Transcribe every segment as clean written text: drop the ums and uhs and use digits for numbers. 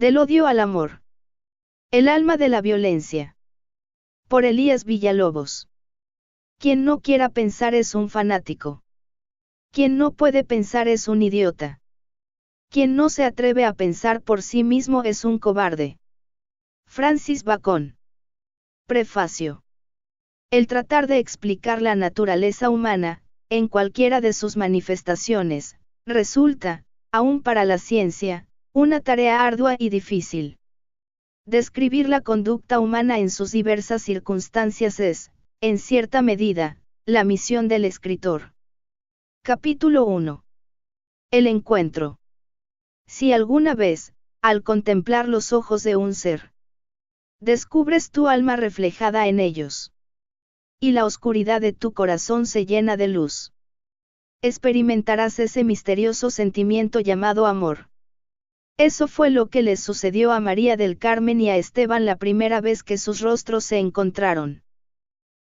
Del odio al amor. El alma de la violencia. Por Elías Villalobos. Quien no quiera pensar es un fanático. Quien no puede pensar es un idiota. Quien no se atreve a pensar por sí mismo es un cobarde. Francis Bacon. Prefacio. El tratar de explicar la naturaleza humana, en cualquiera de sus manifestaciones, resulta, aún para la ciencia, una tarea ardua y difícil. Describir la conducta humana en sus diversas circunstancias es, en cierta medida, la misión del escritor. Capítulo 1. El encuentro. Si alguna vez, al contemplar los ojos de un ser, descubres tu alma reflejada en ellos, y la oscuridad de tu corazón se llena de luz, experimentarás ese misterioso sentimiento llamado amor. Eso fue lo que les sucedió a María del Carmen y a Esteban la primera vez que sus rostros se encontraron.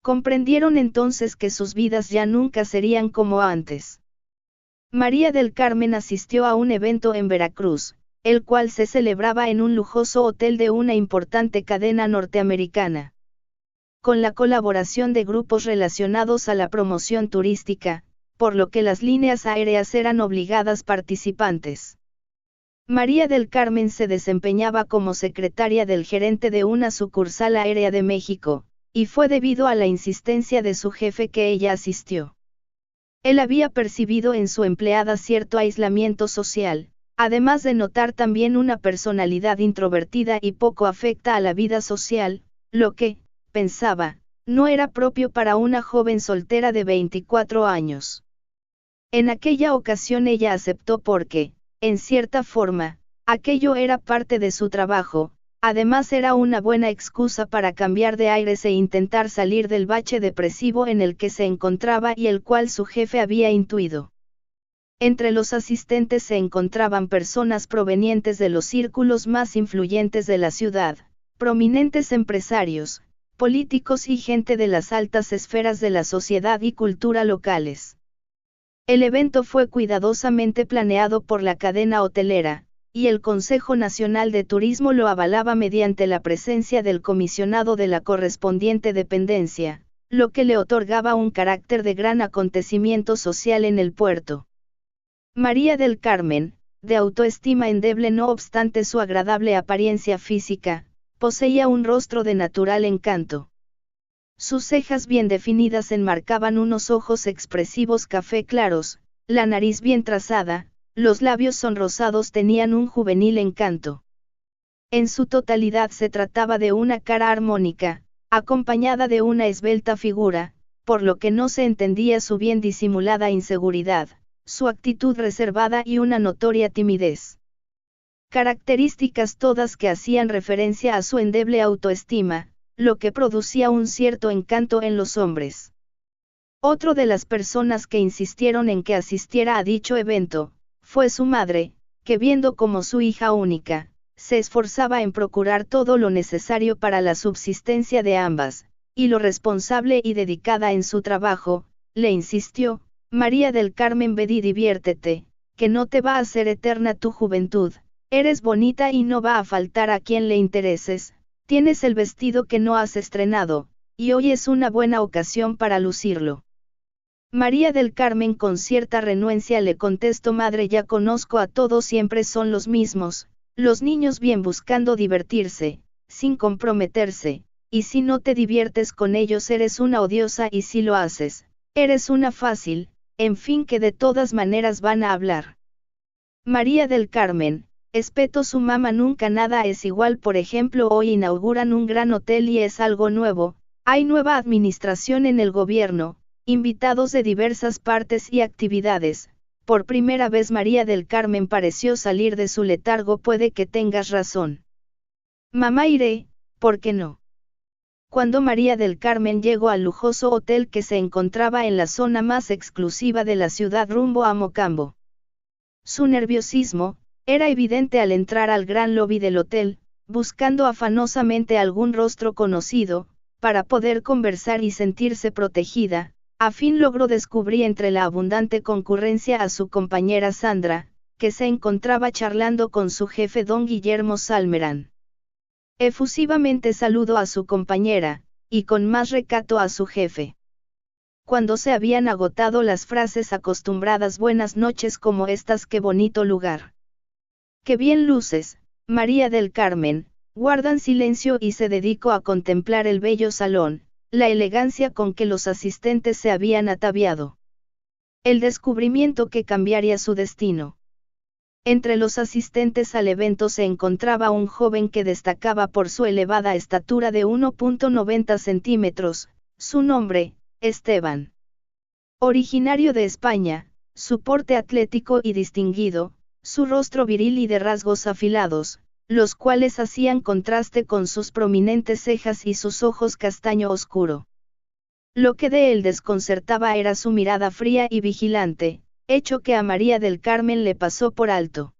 Comprendieron entonces que sus vidas ya nunca serían como antes. María del Carmen asistió a un evento en Veracruz, el cual se celebraba en un lujoso hotel de una importante cadena norteamericana. Con la colaboración de grupos relacionados a la promoción turística, por lo que las líneas aéreas eran obligadas participantes. María del Carmen se desempeñaba como secretaria del gerente de una sucursal aérea de México, y fue debido a la insistencia de su jefe que ella asistió. Él había percibido en su empleada cierto aislamiento social, además de notar también una personalidad introvertida y poco afecta a la vida social, lo que, pensaba, no era propio para una joven soltera de 24 años. En aquella ocasión ella aceptó porque, en cierta forma, aquello era parte de su trabajo, además era una buena excusa para cambiar de aires e intentar salir del bache depresivo en el que se encontraba y el cual su jefe había intuido. Entre los asistentes se encontraban personas provenientes de los círculos más influyentes de la ciudad, prominentes empresarios, políticos y gente de las altas esferas de la sociedad y cultura locales. El evento fue cuidadosamente planeado por la cadena hotelera, y el Consejo Nacional de Turismo lo avalaba mediante la presencia del comisionado de la correspondiente dependencia, lo que le otorgaba un carácter de gran acontecimiento social en el puerto. María del Carmen, de autoestima endeble no obstante su agradable apariencia física, poseía un rostro de natural encanto. Sus cejas bien definidas enmarcaban unos ojos expresivos café claros, la nariz bien trazada, los labios sonrosados tenían un juvenil encanto. En su totalidad se trataba de una cara armónica, acompañada de una esbelta figura, por lo que no se entendía su bien disimulada inseguridad, su actitud reservada y una notoria timidez. Características todas que hacían referencia a su endeble autoestima, lo que producía un cierto encanto en los hombres. Otro de las personas que insistieron en que asistiera a dicho evento, fue su madre, que viendo como su hija única, se esforzaba en procurar todo lo necesario para la subsistencia de ambas, y lo responsable y dedicada en su trabajo, le insistió: María del Carmen, ved y diviértete, que no te va a ser eterna tu juventud, eres bonita y no va a faltar a quien le intereses. Tienes el vestido que no has estrenado, y hoy es una buena ocasión para lucirlo. María del Carmen con cierta renuencia le contestó: madre, ya conozco a todos, siempre son los mismos, los niños bien buscando divertirse, sin comprometerse, y si no te diviertes con ellos eres una odiosa y si lo haces, eres una fácil, en fin que de todas maneras van a hablar. María del Carmen, espeto su mamá, nunca nada es igual. Por ejemplo, hoy inauguran un gran hotel y es algo nuevo, hay nueva administración en el gobierno, invitados de diversas partes y actividades. Por primera vez María del Carmen pareció salir de su letargo. Puede que tengas razón. Mamá, iré, ¿por qué no? Cuando María del Carmen llegó al lujoso hotel que se encontraba en la zona más exclusiva de la ciudad rumbo a Mocambo, su nerviosismo era evidente al entrar al gran lobby del hotel, buscando afanosamente algún rostro conocido, para poder conversar y sentirse protegida. A fin logró descubrir entre la abundante concurrencia a su compañera Sandra, que se encontraba charlando con su jefe don Guillermo Salmerán. Efusivamente saludó a su compañera, y con más recato a su jefe. Cuando se habían agotado las frases acostumbradas buenas noches como estas, qué bonito lugar. Qué bien luces, María del Carmen, guardan silencio y se dedicó a contemplar el bello salón, la elegancia con que los asistentes se habían ataviado. El descubrimiento que cambiaría su destino. Entre los asistentes al evento se encontraba un joven que destacaba por su elevada estatura de 1,90 centímetros, su nombre, Esteban. Originario de España, su porte atlético y distinguido, su rostro viril y de rasgos afilados, los cuales hacían contraste con sus prominentes cejas y sus ojos castaño oscuro. Lo que de él desconcertaba era su mirada fría y vigilante, hecho que a María del Carmen le pasó por alto.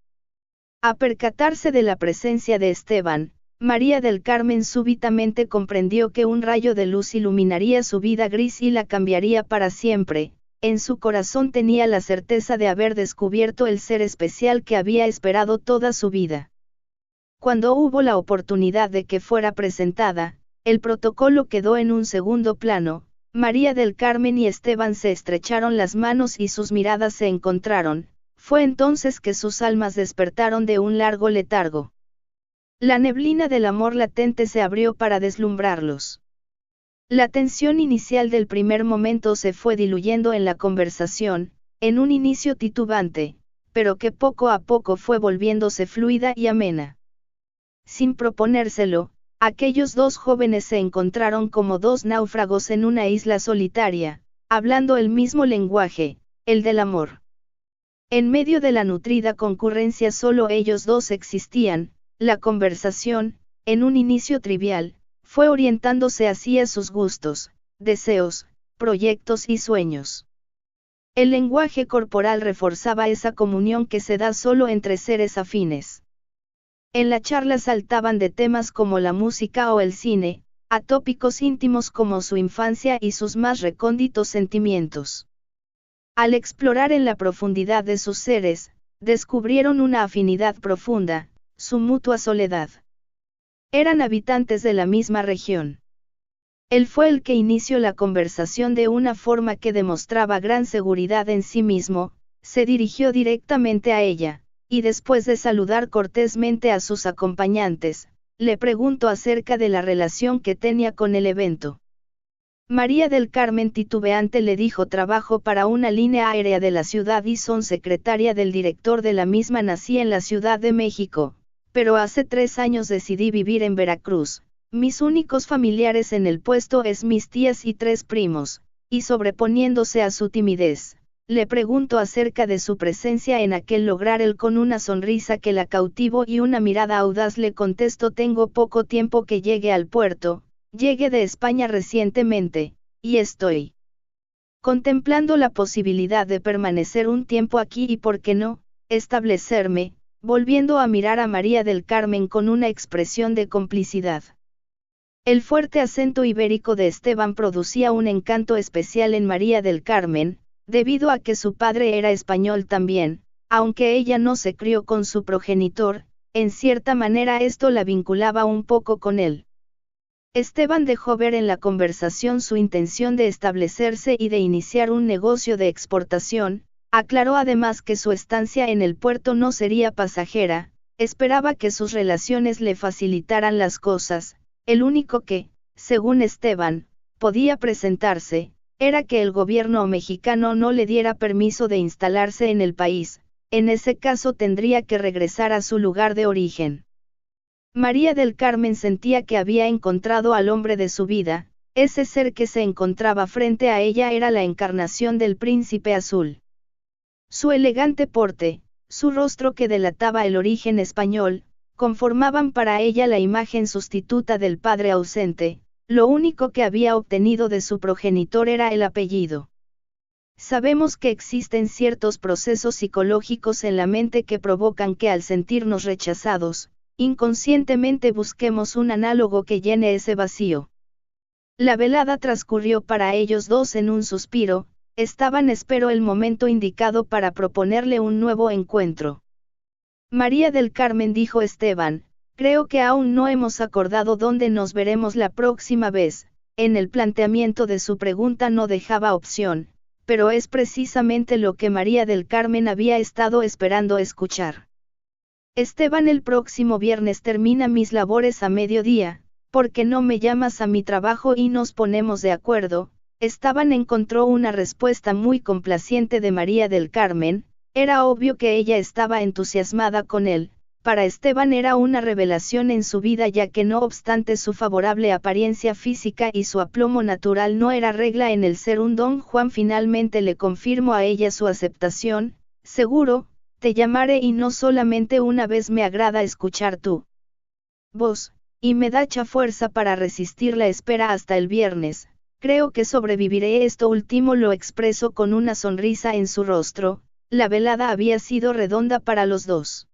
A percatarse de la presencia de Esteban, María del Carmen súbitamente comprendió que un rayo de luz iluminaría su vida gris y la cambiaría para siempre. En su corazón tenía la certeza de haber descubierto el ser especial que había esperado toda su vida. Cuando hubo la oportunidad de que fuera presentada, el protocolo quedó en un segundo plano. María del Carmen y Esteban se estrecharon las manos y sus miradas se encontraron. Fue entonces que sus almas despertaron de un largo letargo. La neblina del amor latente se abrió para deslumbrarlos. La tensión inicial del primer momento se fue diluyendo en la conversación, en un inicio titubante, pero que poco a poco fue volviéndose fluida y amena. Sin proponérselo, aquellos dos jóvenes se encontraron como dos náufragos en una isla solitaria, hablando el mismo lenguaje, el del amor. En medio de la nutrida concurrencia solo ellos dos existían. La conversación, en un inicio trivial, fue orientándose hacia sus gustos, deseos, proyectos y sueños. El lenguaje corporal reforzaba esa comunión que se da solo entre seres afines. En la charla saltaban de temas como la música o el cine, a tópicos íntimos como su infancia y sus más recónditos sentimientos. Al explorar en la profundidad de sus seres, descubrieron una afinidad profunda, su mutua soledad. Eran habitantes de la misma región. Él fue el que inició la conversación de una forma que demostraba gran seguridad en sí mismo, se dirigió directamente a ella, y después de saludar cortésmente a sus acompañantes, le preguntó acerca de la relación que tenía con el evento. María del Carmen titubeante le dijo: trabajo para una línea aérea de la ciudad y soy secretaria del director de la misma. Nací en la Ciudad de México, pero hace 3 años decidí vivir en Veracruz. Mis únicos familiares en el puesto es mis tías y 3 primos, y sobreponiéndose a su timidez, le pregunto acerca de su presencia en aquel lugar. Él con una sonrisa que la cautivó y una mirada audaz le contestó: tengo poco tiempo que llegué al puerto, llegué de España recientemente, y estoy contemplando la posibilidad de permanecer un tiempo aquí y, por qué no, establecerme, volviendo a mirar a María del Carmen con una expresión de complicidad. El fuerte acento ibérico de Esteban producía un encanto especial en María del Carmen, debido a que su padre era español también, aunque ella no se crió con su progenitor, en cierta manera esto la vinculaba un poco con él. Esteban dejó ver en la conversación su intención de establecerse y de iniciar un negocio de exportación. Aclaró además que su estancia en el puerto no sería pasajera, esperaba que sus relaciones le facilitaran las cosas. El único que, según Esteban, podía presentarse, era que el gobierno mexicano no le diera permiso de instalarse en el país. En ese caso tendría que regresar a su lugar de origen. María del Carmen sentía que había encontrado al hombre de su vida. Ese ser que se encontraba frente a ella era la encarnación del príncipe azul. Su elegante porte, su rostro que delataba el origen español, conformaban para ella la imagen sustituta del padre ausente. Lo único que había obtenido de su progenitor era el apellido. Sabemos que existen ciertos procesos psicológicos en la mente que provocan que al sentirnos rechazados, inconscientemente busquemos un análogo que llene ese vacío. La velada transcurrió para ellos dos en un suspiro. Estaban esperó el momento indicado para proponerle un nuevo encuentro. María del Carmen, dijo Esteban, creo que aún no hemos acordado dónde nos veremos la próxima vez. En el planteamiento de su pregunta no dejaba opción, pero es precisamente lo que María del Carmen había estado esperando escuchar. Esteban, el próximo viernes termina mis labores a mediodía, ¿por qué no me llamas a mi trabajo y nos ponemos de acuerdo? Esteban encontró una respuesta muy complaciente de María del Carmen, era obvio que ella estaba entusiasmada con él. Para Esteban era una revelación en su vida, ya que no obstante su favorable apariencia física y su aplomo natural no era regla en el ser un don Juan. Finalmente le confirmó a ella su aceptación. Seguro, te llamaré, y no solamente una vez, me agrada escuchar tu voz, y me da mucha fuerza para resistir la espera hasta el viernes. Creo que sobreviviré. Esto último lo expresó con una sonrisa en su rostro. La velada había sido redonda para los dos.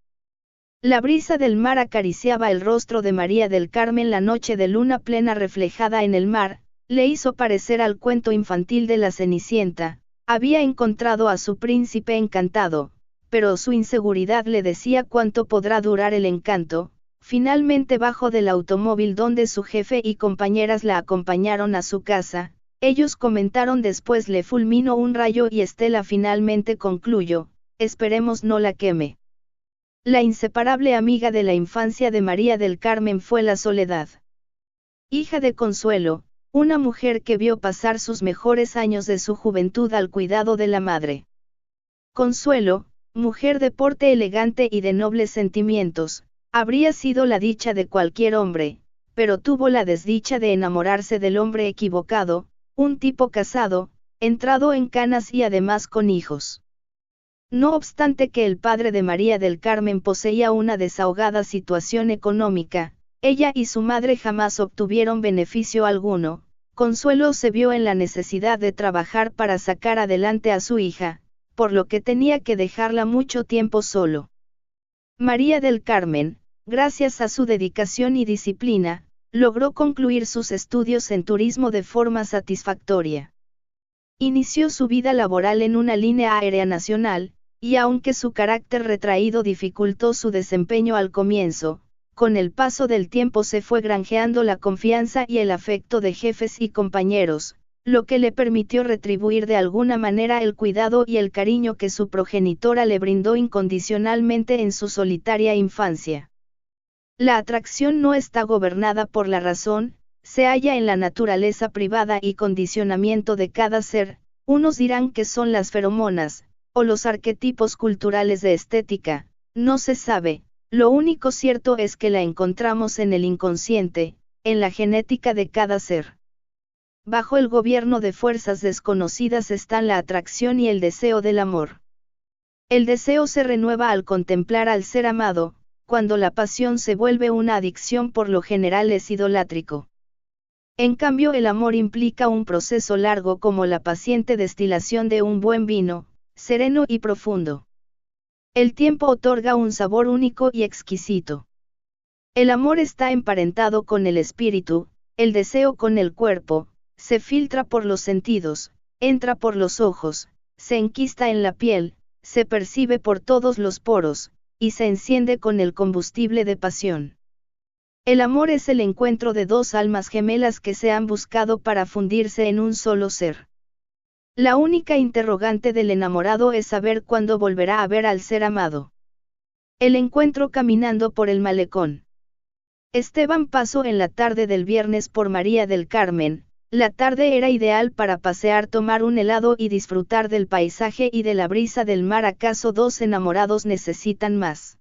La brisa del mar acariciaba el rostro de María del Carmen. La noche de luna plena reflejada en el mar, le hizo parecer al cuento infantil de la Cenicienta. Había encontrado a su príncipe encantado, pero su inseguridad le decía cuánto podrá durar el encanto. Finalmente bajó del automóvil donde su jefe y compañeras la acompañaron a su casa. Ellos comentaron: después le fulminó un rayo y Estela finalmente concluyó, esperemos no la queme. La inseparable amiga de la infancia de María del Carmen fue la Soledad. Hija de Consuelo, una mujer que vio pasar sus mejores años de su juventud al cuidado de la madre. Consuelo, mujer de porte elegante y de nobles sentimientos, habría sido la dicha de cualquier hombre, pero tuvo la desdicha de enamorarse del hombre equivocado, un tipo casado, entrado en canas y además con hijos. No obstante que el padre de María del Carmen poseía una desahogada situación económica, ella y su madre jamás obtuvieron beneficio alguno. Consuelo se vio en la necesidad de trabajar para sacar adelante a su hija, por lo que tenía que dejarla mucho tiempo solo. María del Carmen, gracias a su dedicación y disciplina, logró concluir sus estudios en turismo de forma satisfactoria. Inició su vida laboral en una línea aérea nacional, y aunque su carácter retraído dificultó su desempeño al comienzo, con el paso del tiempo se fue granjeando la confianza y el afecto de jefes y compañeros, lo que le permitió retribuir de alguna manera el cuidado y el cariño que su progenitora le brindó incondicionalmente en su solitaria infancia. La atracción no está gobernada por la razón, se halla en la naturaleza privada y condicionamiento de cada ser. Unos dirán que son las feromonas, o los arquetipos culturales de estética, no se sabe. Lo único cierto es que la encontramos en el inconsciente, en la genética de cada ser. Bajo el gobierno de fuerzas desconocidas están la atracción y el deseo del amor. El deseo se renueva al contemplar al ser amado. Cuando la pasión se vuelve una adicción, por lo general es idolátrico. En cambio, el amor implica un proceso largo, como la paciente destilación de un buen vino, sereno y profundo. El tiempo otorga un sabor único y exquisito. El amor está emparentado con el espíritu, el deseo con el cuerpo, se filtra por los sentidos, entra por los ojos, se enquista en la piel, se percibe por todos los poros, y se enciende con el combustible de pasión. El amor es el encuentro de dos almas gemelas que se han buscado para fundirse en un solo ser. La única interrogante del enamorado es saber cuándo volverá a ver al ser amado. El encuentro caminando por el malecón. Esteban pasó en la tarde del viernes por María del Carmen. La tarde era ideal para pasear, tomar un helado y disfrutar del paisaje y de la brisa del mar. ¿Acaso dos enamorados necesitan más?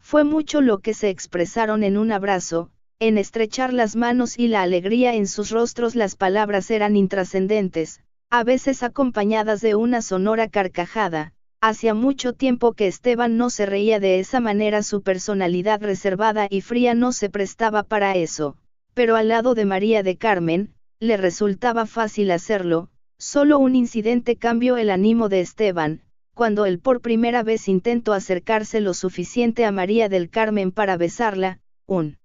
Fue mucho lo que se expresaron en un abrazo, en estrechar las manos, y la alegría en sus rostros. Las palabras eran intrascendentes, a veces acompañadas de una sonora carcajada. Hacía mucho tiempo que Esteban no se reía de esa manera. Su personalidad reservada y fría no se prestaba para eso, pero al lado de María de Carmen, le resultaba fácil hacerlo. Solo un incidente cambió el ánimo de Esteban, cuando él por primera vez intentó acercarse lo suficiente a María del Carmen para besarla. Un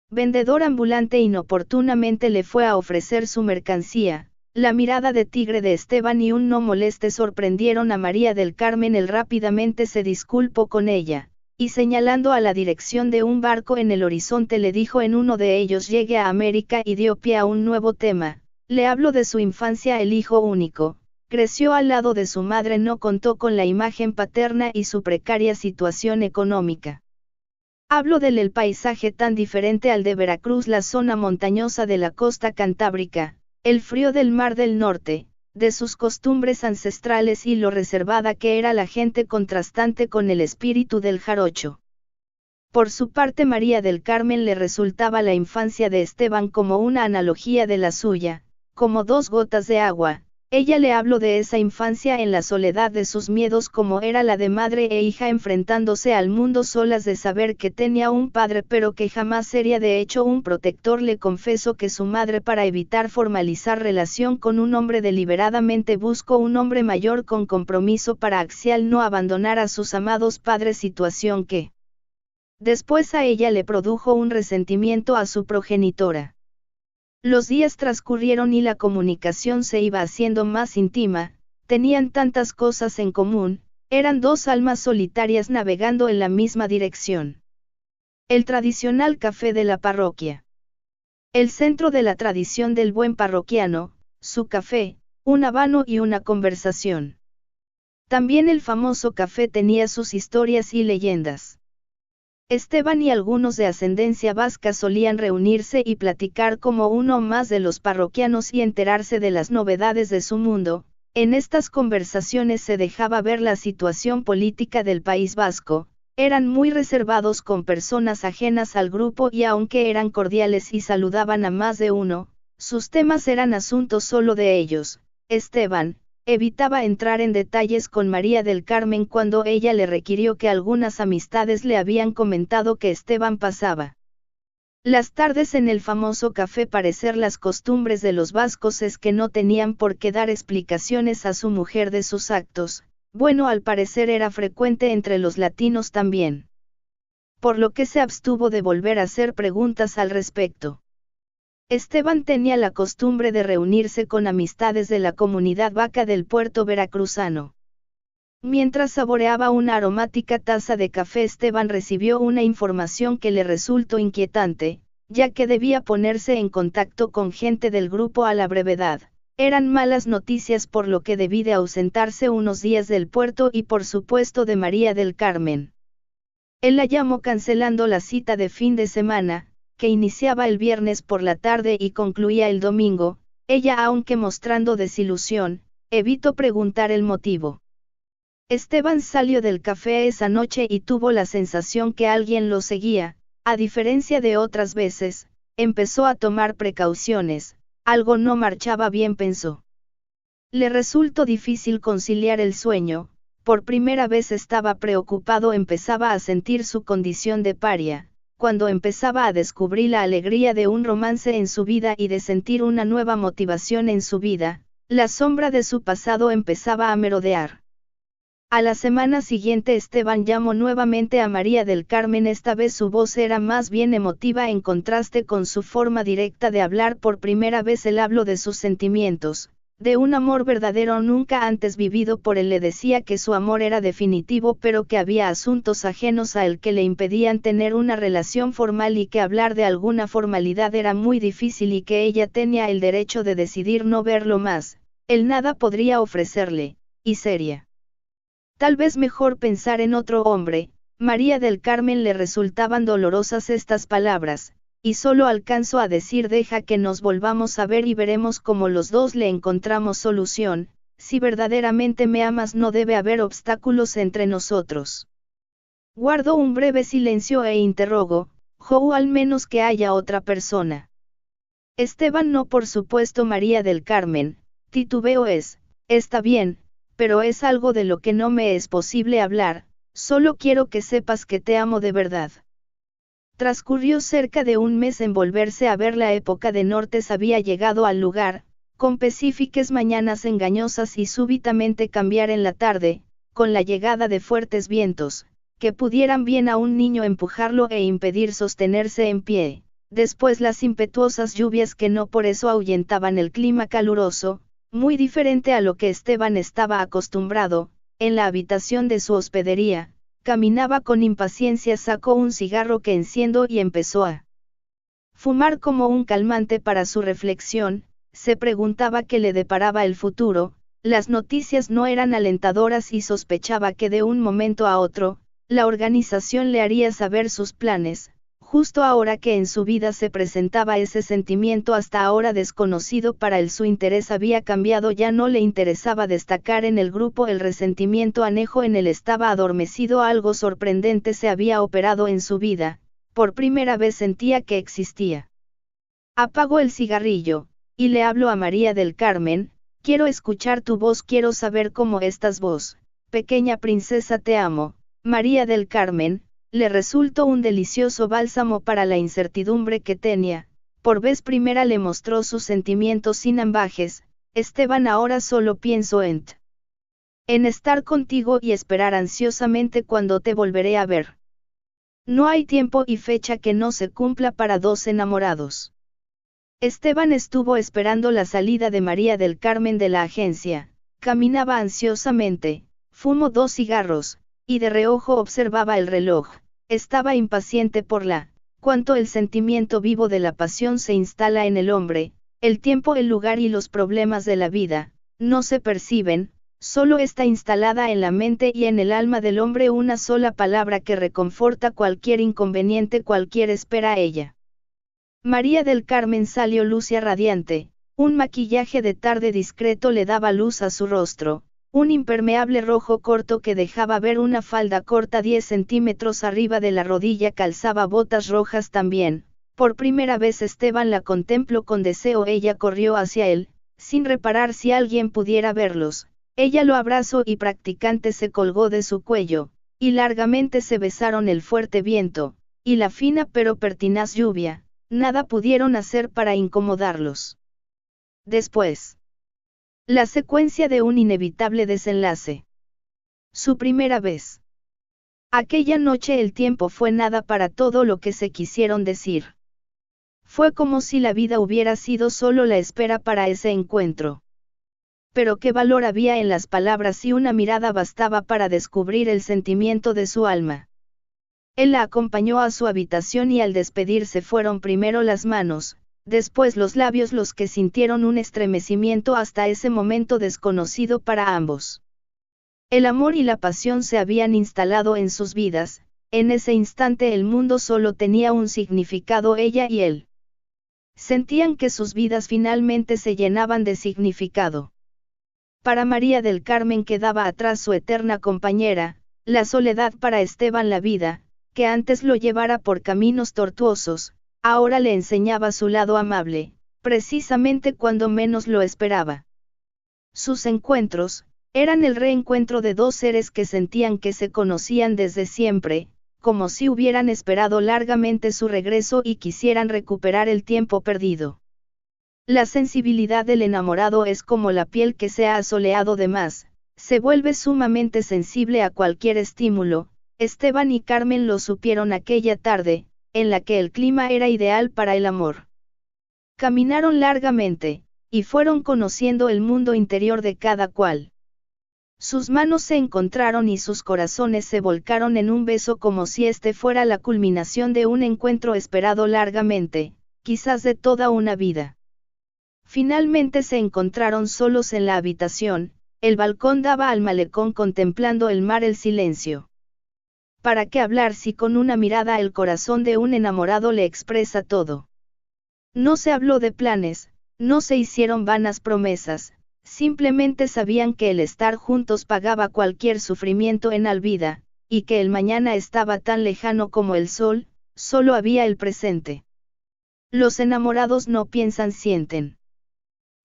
vendedor ambulante inoportunamente le fue a ofrecer su mercancía. La mirada de tigre de Esteban y un no moleste sorprendieron a María del Carmen. Él rápidamente se disculpó con ella. y señalando a la dirección de un barco en el horizonte le dijo en uno de ellos llegue a América y dio pie a un nuevo tema, le hablo de su infancia el hijo único, creció al lado de su madre no contó con la imagen paterna y su precaria situación económica. Hablo del paisaje tan diferente al de Veracruz la zona montañosa de la costa cantábrica, el frío del Mar del Norte, de sus costumbres ancestrales y lo reservada que era la gente contrastante con el espíritu del jarocho. Por su parte María del Carmen le resultaba la infancia de Esteban como una analogía de la suya, como dos gotas de agua. Ella le habló de esa infancia en la soledad de sus miedos como era la de madre e hija enfrentándose al mundo solas de saber que tenía un padre pero que jamás sería de hecho un protector. Le confesó que su madre para evitar formalizar relación con un hombre deliberadamente buscó un hombre mayor con compromiso para Axial no abandonar a sus amados padres situación que después a ella le produjo un resentimiento a su progenitora. Los días transcurrieron y la comunicación se iba haciendo más íntima, tenían tantas cosas en común, eran dos almas solitarias navegando en la misma dirección. El tradicional café de la parroquia. El centro de la tradición del buen parroquiano, su café, un habano y una conversación. También el famoso café tenía sus historias y leyendas. Esteban y algunos de ascendencia vasca solían reunirse y platicar como uno más de los parroquianos y enterarse de las novedades de su mundo. En estas conversaciones se dejaba ver la situación política del País Vasco, eran muy reservados con personas ajenas al grupo y aunque eran cordiales y saludaban a más de uno, sus temas eran asuntos solo de ellos. Esteban evitaba entrar en detalles con María del Carmen cuando ella le requirió que algunas amistades le habían comentado que Esteban pasaba las tardes en el famoso café. Parecer las costumbres de los vascos es que no tenían por qué dar explicaciones a su mujer de sus actos, bueno al parecer era frecuente entre los latinos también. Por lo que se abstuvo de volver a hacer preguntas al respecto. Esteban tenía la costumbre de reunirse con amistades de la comunidad vaca del puerto veracruzano. Mientras saboreaba una aromática taza de café Esteban recibió una información que le resultó inquietante, ya que debía ponerse en contacto con gente del grupo a la brevedad. Eran malas noticias por lo que debí de ausentarse unos días del puerto y por supuesto de María del Carmen. Él la llamó cancelando la cita de fin de semana, que iniciaba el viernes por la tarde y concluía el domingo. Ella aunque mostrando desilusión, evitó preguntar el motivo. Esteban salió del café esa noche y tuvo la sensación que alguien lo seguía, a diferencia de otras veces, empezó a tomar precauciones, algo no marchaba bien pensó. Le resultó difícil conciliar el sueño, por primera vez estaba preocupado empezaba a sentir su condición de paria. Cuando empezaba a descubrir la alegría de un romance en su vida y de sentir una nueva motivación en su vida, la sombra de su pasado empezaba a merodear. A la semana siguiente Esteban llamó nuevamente a María del Carmen, esta vez su voz era más bien emotiva en contraste con su forma directa de hablar. Por primera vez él habló de sus sentimientos, de un amor verdadero nunca antes vivido por él. Le decía que su amor era definitivo pero que había asuntos ajenos a él que le impedían tener una relación formal y que hablar de alguna formalidad era muy difícil y que ella tenía el derecho de decidir no verlo más, él nada podría ofrecerle, y sería tal vez mejor pensar en otro hombre. María del Carmen le resultaban dolorosas estas palabras, y solo alcanzó a decir deja que nos volvamos a ver y veremos cómo los dos le encontramos solución. Si verdaderamente me amas no debe haber obstáculos entre nosotros. Guardó un breve silencio e interrogó, o al menos que haya otra persona. Esteban no por supuesto María del Carmen, titubeó está bien, pero es algo de lo que no me es posible hablar, solo quiero que sepas que te amo de verdad. Transcurrió cerca de un mes en volverse a ver. La época de Nortes había llegado al lugar, con pacíficas mañanas engañosas y súbitamente cambiar en la tarde, con la llegada de fuertes vientos, que pudieran bien a un niño empujarlo e impedir sostenerse en pie, después las impetuosas lluvias que no por eso ahuyentaban el clima caluroso, muy diferente a lo que Esteban estaba acostumbrado, en la habitación de su hospedería, caminaba con impaciencia, sacó un cigarro que encendió y empezó a fumar como un calmante para su reflexión. Se preguntaba qué le deparaba el futuro, las noticias no eran alentadoras y sospechaba que de un momento a otro, la organización le haría saber sus planes, justo ahora que en su vida se presentaba ese sentimiento hasta ahora desconocido para él. Su interés había cambiado, ya no le interesaba destacar en el grupo, el resentimiento anejo en él estaba adormecido. Algo sorprendente se había operado en su vida, por primera vez sentía que existía. Apagó el cigarrillo, y le habló a María del Carmen: quiero escuchar tu voz, quiero saber cómo estás vos, pequeña princesa, te amo. María del Carmen, le resultó un delicioso bálsamo para la incertidumbre que tenía. Por vez primera le mostró sus sentimientos sin ambajes: Esteban, ahora solo pienso en estar contigo y esperar ansiosamente cuando te volveré a ver. No hay tiempo y fecha que no se cumpla para dos enamorados. Esteban estuvo esperando la salida de María del Carmen de la agencia, caminaba ansiosamente, fumó 2 cigarros, y de reojo observaba el reloj. Estaba impaciente por cuanto el sentimiento vivo de la pasión se instala en el hombre, el tiempo, el lugar y los problemas de la vida, no se perciben, solo está instalada en la mente y en el alma del hombre una sola palabra que reconforta cualquier inconveniente, cualquier espera. Ella. María del Carmen salió lucia radiante, un maquillaje de tarde discreto le daba luz a su rostro, un impermeable rojo corto que dejaba ver una falda corta 10 centímetros arriba de la rodilla, calzaba botas rojas también. Por primera vez Esteban la contempló con deseo, ella corrió hacia él, sin reparar si alguien pudiera verlos. Ella lo abrazó y practicante se colgó de su cuello, y largamente se besaron. El fuerte viento, y la fina pero pertinaz lluvia, nada pudieron hacer para incomodarlos. Después, la secuencia de un inevitable desenlace. Su primera vez. Aquella noche el tiempo fue nada para todo lo que se quisieron decir. Fue como si la vida hubiera sido solo la espera para ese encuentro. Pero qué valor había en las palabras, y una mirada bastaba para descubrir el sentimiento de su alma. Él la acompañó a su habitación y al despedirse fueron primero las manos, después los labios los que sintieron un estremecimiento hasta ese momento desconocido para ambos. El amor y la pasión se habían instalado en sus vidas, en ese instante el mundo solo tenía un significado, ella y él. Sentían que sus vidas finalmente se llenaban de significado. Para María del Carmen quedaba atrás su eterna compañera, la soledad; para Esteban la vida, que antes lo llevara por caminos tortuosos, ahora le enseñaba su lado amable, precisamente cuando menos lo esperaba. Sus encuentros, eran el reencuentro de dos seres que sentían que se conocían desde siempre, como si hubieran esperado largamente su regreso y quisieran recuperar el tiempo perdido. La sensibilidad del enamorado es como la piel que se ha asoleado de más, se vuelve sumamente sensible a cualquier estímulo. Esteban y Carmen lo supieron aquella tarde, en la que el clima era ideal para el amor. Caminaron largamente, y fueron conociendo el mundo interior de cada cual. Sus manos se encontraron y sus corazones se volcaron en un beso, como si este fuera la culminación de un encuentro esperado largamente, quizás de toda una vida. Finalmente se encontraron solos en la habitación, el balcón daba al malecón, contemplando el mar, el silencio. ¿Para qué hablar si con una mirada el corazón de un enamorado le expresa todo? No se habló de planes, no se hicieron vanas promesas, simplemente sabían que el estar juntos pagaba cualquier sufrimiento en la vida, y que el mañana estaba tan lejano como el sol, solo había el presente. Los enamorados no piensan, sienten.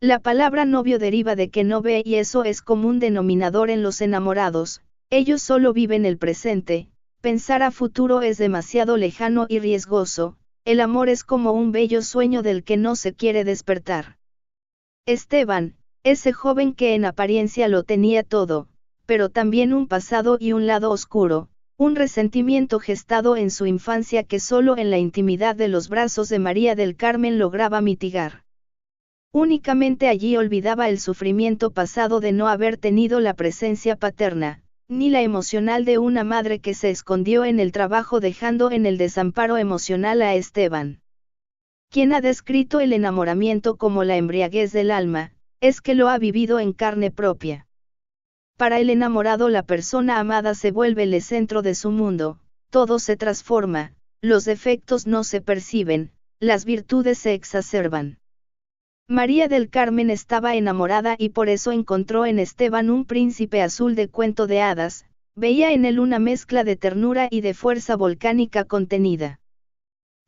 La palabra novio deriva de que no ve, y eso es común denominador en los enamorados, ellos solo viven el presente. Pensar a futuro es demasiado lejano y riesgoso, el amor es como un bello sueño del que no se quiere despertar. Esteban, ese joven que en apariencia lo tenía todo, pero también un pasado y un lado oscuro, un resentimiento gestado en su infancia que solo en la intimidad de los brazos de María del Carmen lograba mitigar. Únicamente allí olvidaba el sufrimiento pasado de no haber tenido la presencia paterna, ni la emocional de una madre que se escondió en el trabajo dejando en el desamparo emocional a Esteban. Quien ha descrito el enamoramiento como la embriaguez del alma, es que lo ha vivido en carne propia. Para el enamorado la persona amada se vuelve el centro de su mundo, todo se transforma, los defectos no se perciben, las virtudes se exacerban. María del Carmen estaba enamorada y por eso encontró en Esteban un príncipe azul de cuento de hadas, veía en él una mezcla de ternura y de fuerza volcánica contenida.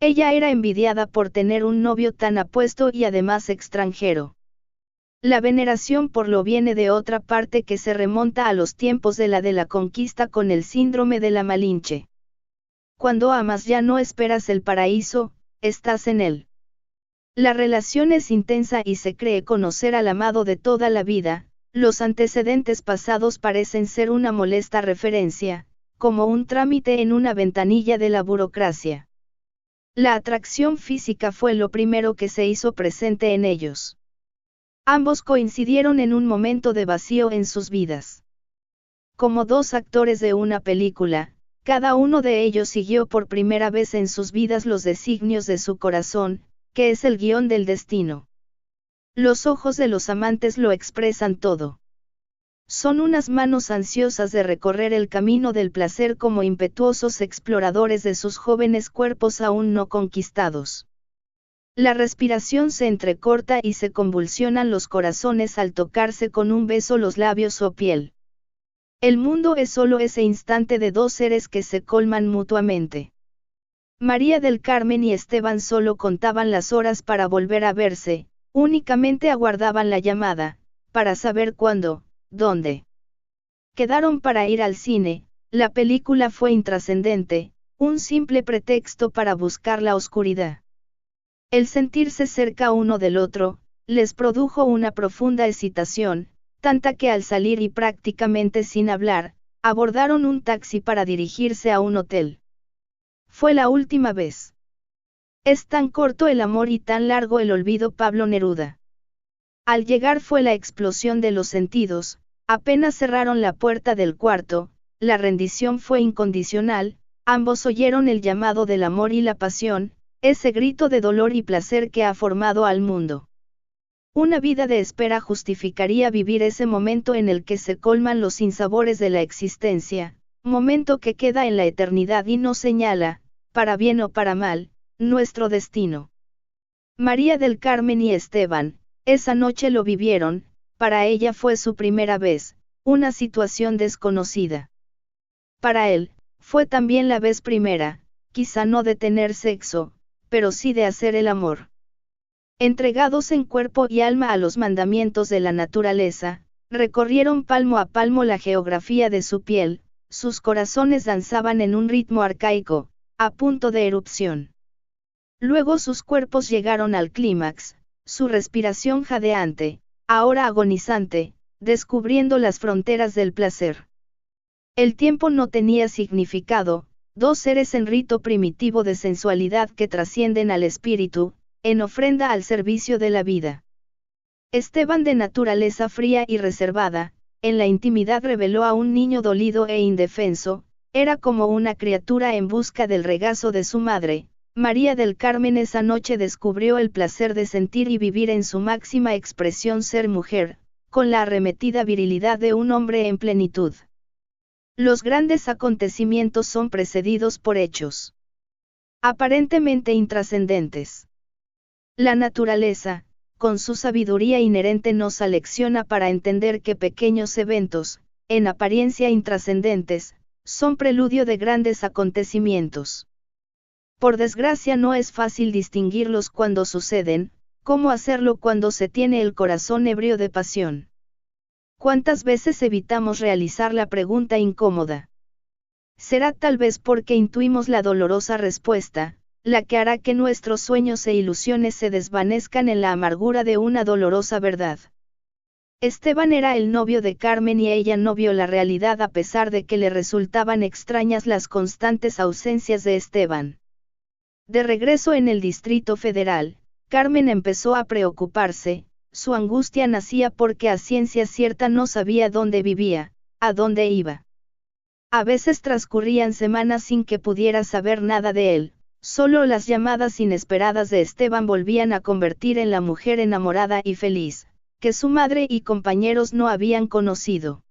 Ella era envidiada por tener un novio tan apuesto y además extranjero. La veneración por lo viene de otra parte que se remonta a los tiempos de la conquista con el síndrome de la Malinche. Cuando amas ya no esperas el paraíso, estás en él. La relación es intensa y se cree conocer al amado de toda la vida, los antecedentes pasados parecen ser una molesta referencia, como un trámite en una ventanilla de la burocracia. La atracción física fue lo primero que se hizo presente en ellos. Ambos coincidieron en un momento de vacío en sus vidas. Como dos actores de una película, cada uno de ellos siguió por primera vez en sus vidas los designios de su corazón, que es el guión del destino. Los ojos de los amantes lo expresan todo. Son unas manos ansiosas de recorrer el camino del placer como impetuosos exploradores de sus jóvenes cuerpos aún no conquistados. La respiración se entrecorta y se convulsionan los corazones al tocarse con un beso los labios o piel. El mundo es solo ese instante de dos seres que se colman mutuamente. María del Carmen y Esteban solo contaban las horas para volver a verse, únicamente aguardaban la llamada, para saber cuándo, dónde. Quedaron para ir al cine, la película fue intrascendente, un simple pretexto para buscar la oscuridad. El sentirse cerca uno del otro, les produjo una profunda excitación, tanta que al salir y prácticamente sin hablar, abordaron un taxi para dirigirse a un hotel. Fue la última vez. Es tan corto el amor y tan largo el olvido. Pablo Neruda. Al llegar fue la explosión de los sentidos, apenas cerraron la puerta del cuarto, la rendición fue incondicional, ambos oyeron el llamado del amor y la pasión, ese grito de dolor y placer que ha formado al mundo. Una vida de espera justificaría vivir ese momento en el que se colman los sinsabores de la existencia, momento que queda en la eternidad y nos señala, para bien o para mal, nuestro destino. María del Carmen y Esteban, esa noche lo vivieron, para ella fue su primera vez, una situación desconocida. Para él, fue también la vez primera, quizá no de tener sexo, pero sí de hacer el amor. Entregados en cuerpo y alma a los mandamientos de la naturaleza, recorrieron palmo a palmo la geografía de su piel, sus corazones danzaban en un ritmo arcaico, a punto de erupción. Luego sus cuerpos llegaron al clímax, su respiración jadeante, ahora agonizante, descubriendo las fronteras del placer. El tiempo no tenía significado, dos seres en rito primitivo de sensualidad que trascienden al espíritu, en ofrenda al servicio de la vida. Esteban, de naturaleza fría y reservada, en la intimidad reveló a un niño dolido e indefenso, era como una criatura en busca del regazo de su madre. María del Carmen esa noche descubrió el placer de sentir y vivir en su máxima expresión ser mujer, con la arremetida virilidad de un hombre en plenitud. Los grandes acontecimientos son precedidos por hechos aparentemente intrascendentes. La naturaleza, con su sabiduría inherente, nos alecciona para entender que pequeños eventos, en apariencia intrascendentes, son preludio de grandes acontecimientos. Por desgracia no es fácil distinguirlos cuando suceden, ¿cómo hacerlo cuando se tiene el corazón ebrio de pasión? ¿Cuántas veces evitamos realizar la pregunta incómoda? Será tal vez porque intuimos la dolorosa respuesta, la que hará que nuestros sueños e ilusiones se desvanezcan en la amargura de una dolorosa verdad. Esteban era el novio de Carmen y ella no vio la realidad a pesar de que le resultaban extrañas las constantes ausencias de Esteban. De regreso en el Distrito Federal, Carmen empezó a preocuparse, su angustia nacía porque a ciencia cierta no sabía dónde vivía, a dónde iba. A veces transcurrían semanas sin que pudiera saber nada de él, solo las llamadas inesperadas de Esteban volvían a convertir en la mujer enamorada y feliz, que su madre y compañeros no habían conocido.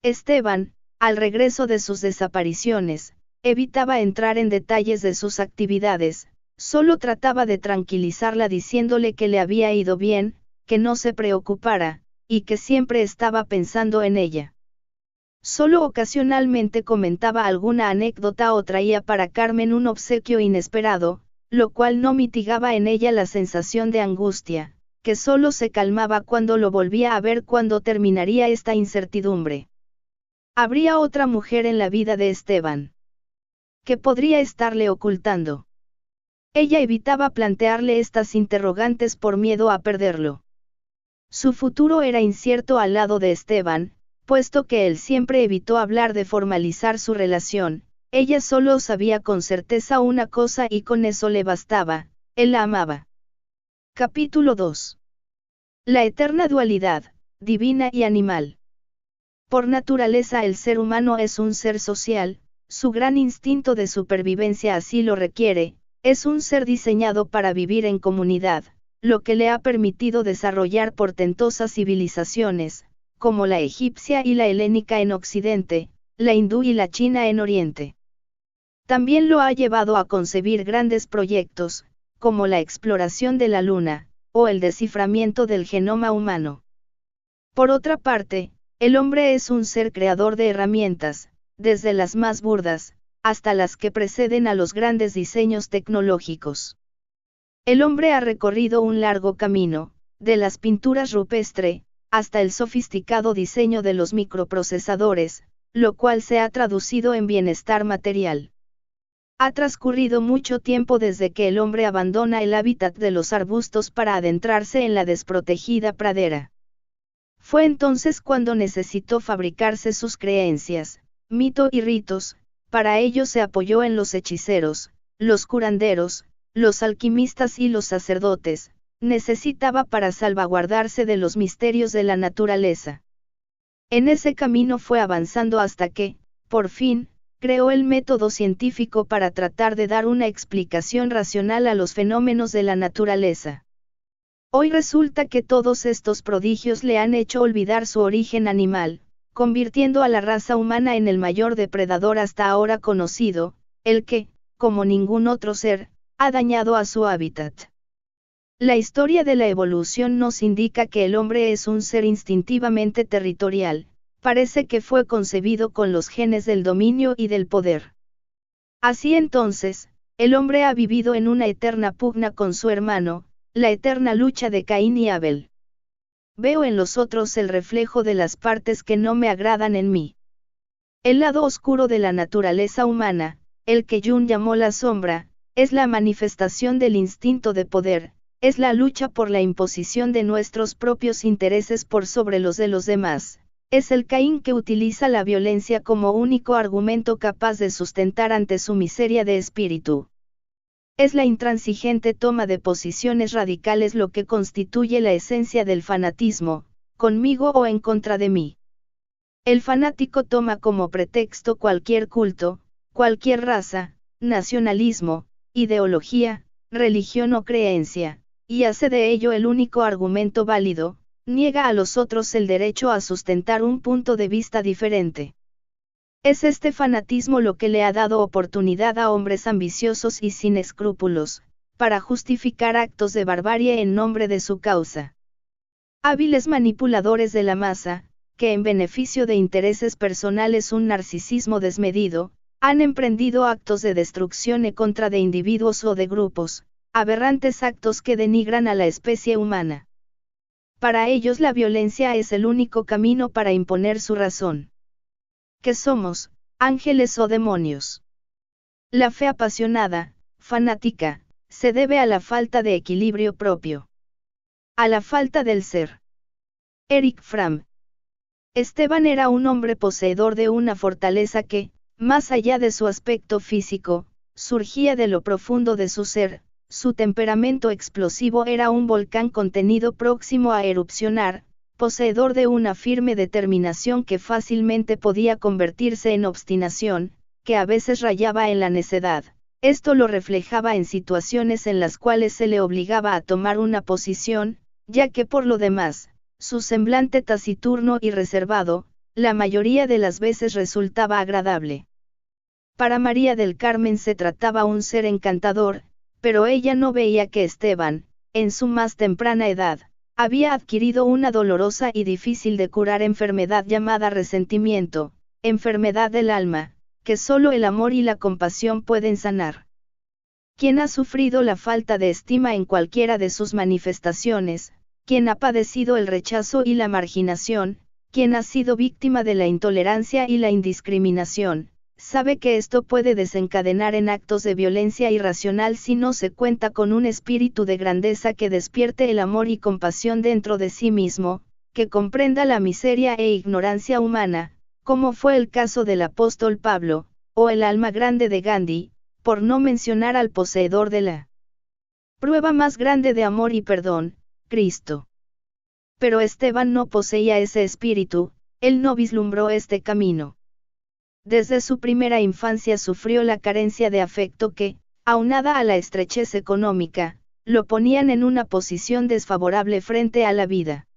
Esteban, al regreso de sus desapariciones, evitaba entrar en detalles de sus actividades, solo trataba de tranquilizarla diciéndole que le había ido bien, que no se preocupara, y que siempre estaba pensando en ella. Solo ocasionalmente comentaba alguna anécdota o traía para Carmen un obsequio inesperado, lo cual no mitigaba en ella la sensación de angustia, que solo se calmaba cuando lo volvía a ver cuando terminaría esta incertidumbre. ¿Habría otra mujer en la vida de Esteban? ¿Qué podría estarle ocultando? Ella evitaba plantearle estas interrogantes por miedo a perderlo. Su futuro era incierto al lado de Esteban, puesto que él siempre evitó hablar de formalizar su relación, ella solo sabía con certeza una cosa y con eso le bastaba, él la amaba. Capítulo 2. La eterna dualidad, divina y animal. Por naturaleza el ser humano es un ser social, su gran instinto de supervivencia así lo requiere, es un ser diseñado para vivir en comunidad, lo que le ha permitido desarrollar portentosas civilizaciones, como la egipcia y la helénica en Occidente, la hindú y la china en Oriente. También lo ha llevado a concebir grandes proyectos, como la exploración de la Luna, o el desciframiento del genoma humano. Por otra parte, el hombre es un ser creador de herramientas, desde las más burdas, hasta las que preceden a los grandes diseños tecnológicos. El hombre ha recorrido un largo camino, de las pinturas rupestres, hasta el sofisticado diseño de los microprocesadores, lo cual se ha traducido en bienestar material. Ha transcurrido mucho tiempo desde que el hombre abandona el hábitat de los arbustos para adentrarse en la desprotegida pradera. Fue entonces cuando necesitó fabricarse sus creencias, mito y ritos, para ello se apoyó en los hechiceros, los curanderos, los alquimistas y los sacerdotes, necesitaba para salvaguardarse de los misterios de la naturaleza. En ese camino fue avanzando hasta que, por fin, creó el método científico para tratar de dar una explicación racional a los fenómenos de la naturaleza. Hoy resulta que todos estos prodigios le han hecho olvidar su origen animal, convirtiendo a la raza humana en el mayor depredador hasta ahora conocido, el que, como ningún otro ser, ha dañado a su hábitat. La historia de la evolución nos indica que el hombre es un ser instintivamente territorial, parece que fue concebido con los genes del dominio y del poder. Así entonces, el hombre ha vivido en una eterna pugna con su hermano, la eterna lucha de Caín y Abel. Veo en los otros el reflejo de las partes que no me agradan en mí. El lado oscuro de la naturaleza humana, el que Jung llamó la sombra, es la manifestación del instinto de poder, es la lucha por la imposición de nuestros propios intereses por sobre los de los demás, es el Caín que utiliza la violencia como único argumento capaz de sustentar ante su miseria de espíritu. Es la intransigente toma de posiciones radicales lo que constituye la esencia del fanatismo, conmigo o en contra de mí. El fanático toma como pretexto cualquier culto, cualquier raza, nacionalismo, ideología, religión o creencia, y hace de ello el único argumento válido, niega a los otros el derecho a sustentar un punto de vista diferente. Es este fanatismo lo que le ha dado oportunidad a hombres ambiciosos y sin escrúpulos, para justificar actos de barbarie en nombre de su causa. Hábiles manipuladores de la masa, que en beneficio de intereses personales un narcisismo desmedido, han emprendido actos de destrucción en contra de individuos o de grupos, aberrantes actos que denigran a la especie humana. Para ellos la violencia es el único camino para imponer su razón. ¿Qué somos, ángeles o demonios? La fe apasionada, fanática, se debe a la falta de equilibrio propio. A la falta del ser. Eric Fromm. Esteban era un hombre poseedor de una fortaleza que, más allá de su aspecto físico, surgía de lo profundo de su ser. Su temperamento explosivo era un volcán contenido próximo a erupcionar, poseedor de una firme determinación que fácilmente podía convertirse en obstinación, que a veces rayaba en la necedad. Esto lo reflejaba en situaciones en las cuales se le obligaba a tomar una posición, ya que por lo demás, su semblante taciturno y reservado, la mayoría de las veces resultaba agradable. Para María del Carmen se trataba un ser encantador, pero ella no veía que Esteban, en su más temprana edad, había adquirido una dolorosa y difícil de curar enfermedad llamada resentimiento, enfermedad del alma, que solo el amor y la compasión pueden sanar. Quien ha sufrido la falta de estima en cualquiera de sus manifestaciones, quien ha padecido el rechazo y la marginación, quien ha sido víctima de la intolerancia y la indiscriminación, sabe que esto puede desencadenar en actos de violencia irracional si no se cuenta con un espíritu de grandeza que despierte el amor y compasión dentro de sí mismo, que comprenda la miseria e ignorancia humana, como fue el caso del apóstol Pablo, o el alma grande de Gandhi, por no mencionar al poseedor de la prueba más grande de amor y perdón, Cristo. Pero Esteban no poseía ese espíritu, él no vislumbró este camino. Desde su primera infancia sufrió la carencia de afecto que, aunada a la estrechez económica, lo ponían en una posición desfavorable frente a la vida.